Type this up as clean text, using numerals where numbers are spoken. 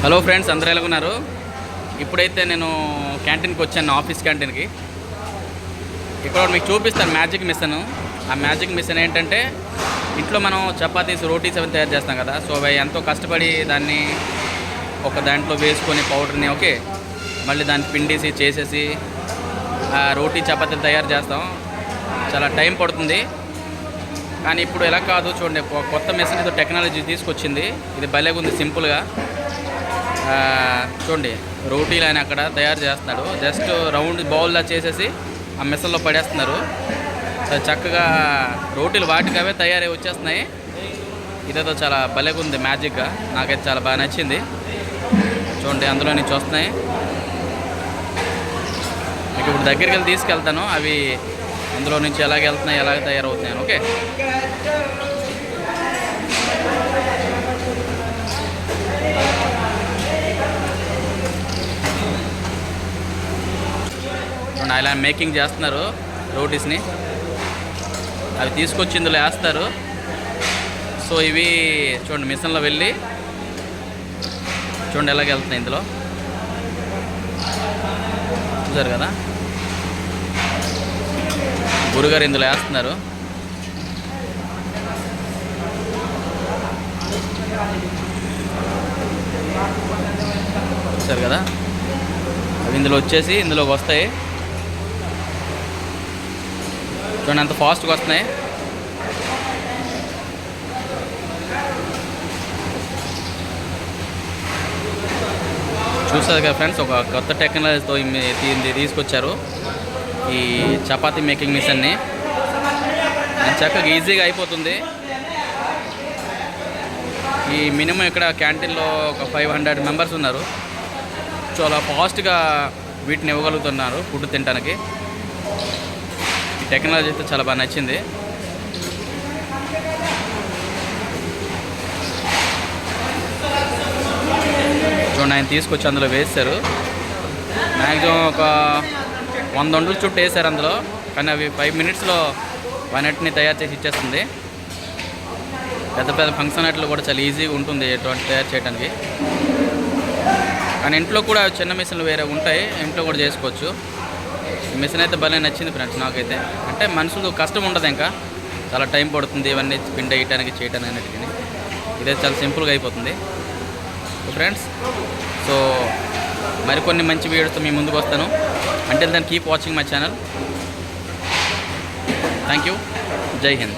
Hello friends, అందరూ ఎలా ఉన్నారు? ఇప్పుడైతే నేను క్యాంటీన్కి వచ్చాను, ఆఫీస్ క్యాంటీన్కి. ఇక్కడ మీకు చూపిస్తాను మ్యాజిక్ మిషన్. ఆ మ్యాజిక్ మిషన్ ఏంటంటే ఇంట్లో మనం చపాతీస్, రోటీస్ అవి తయారు చేస్తాం కదా. సో అవి ఎంతో కష్టపడి దాన్ని ఒక దాంట్లో వేసుకొని పౌడర్ని మళ్ళీ దాన్ని పిండేసి చేసేసి రోటీ చపాతీలు తయారు చేస్తాం. చాలా టైం పడుతుంది. కానీ ఇప్పుడు ఎలా కాదు, చూడండి, కొత్త మెషిన్ ఏదో టెక్నాలజీ తీసుకొచ్చింది. ఇది భలేగా ఉంది, సింపుల్గా. చూడండి, రోటీలు ఆయన అక్కడ తయారు చేస్తున్నాడు. జస్ట్ రౌండ్ బౌల్లా చేసేసి ఆ మిషన్లో పడేస్తున్నారు. చక్కగా రోటీలు వాటికి అవే తయారై వచ్చేస్తున్నాయి. ఇదేదో చాలా భలేగా ఉంది, మ్యాజిక్గా. నాకైతే చాలా బాగా నచ్చింది. చూడండి, అందులో నుంచి వస్తున్నాయి. మీకు ఇప్పుడు దగ్గరికి వెళ్ళి తీసుకెళ్తాను. అవి అందులో నుంచి ఎలాగ వెళ్తున్నాయి, ఎలాగ తయారవుతున్నాయి. ఓకే, ఇలా మేకింగ్ చేస్తున్నారు రోటీస్ని. అవి తీసుకొచ్చి ఇందులో వేస్తారు. సో ఇవి చూడండి, మిషన్లో వెళ్ళి చూడండి ఎలాగ వెళ్తున్నాయి. ఇందులో చూసారు కదా, గురుగారు ఇందులో వేస్తున్నారు. చూసారు కదా, అవి ఇందులో వచ్చేసి ఇందులోకి వస్తాయి. చూడండి అంత ఫాస్ట్గా వస్తున్నాయి. చూసారు కదా ఫ్రెండ్స్, ఒక కొత్త టెక్నాలజీతో తీసుకొచ్చారు ఈ చపాతీ మేకింగ్ మిషన్ని. చక్కగా ఈజీగా అయిపోతుంది. ఈ మినిమం ఇక్కడ క్యాంటీన్లో ఒక 500 మెంబర్స్ ఉన్నారు. చాలా ఫాస్ట్గా వీటిని ఇవ్వగలుగుతున్నారు ఫుడ్ తినడానికి. టెక్నాలజీ అయితే చాలా బాగా నచ్చింది. చూడండి, ఆయన తీసుకొచ్చి అందులో వేశారు. మ్యాక్సిమం ఒక 100 వంటలు చుట్టూ వేశారు అందులో. కానీ అవి 5 మినిట్స్లో వన్నిటిని తయారు చేసి ఇచ్చేస్తుంది. పెద్ద పెద్ద ఫంక్షన్ వాటిలో కూడా చాలా ఈజీగా ఉంటుంది తయారు చేయడానికి. కానీ ఇంట్లో కూడా చిన్న మిషన్లు వేరే ఉంటాయి, ఇంట్లో కూడా చేసుకోవచ్చు. మిషన్ అయితే భలే నచ్చింది ఫ్రెండ్స్ నాకైతే. అంటే మనుషులు కష్టం ఉండదు, ఇంకా చాలా టైం పడుతుంది ఇవన్నీ పిండి వేయడానికి, చేయడానికి అన్నిటికీ. ఇదైతే చాలా సింపుల్గా అయిపోతుంది ఫ్రెండ్స్. సో మరికొన్ని మంచి వీడియోస్తో మీ ముందుకు వస్తాను. Until then keep watching my channel. Thank you. Jai Hind.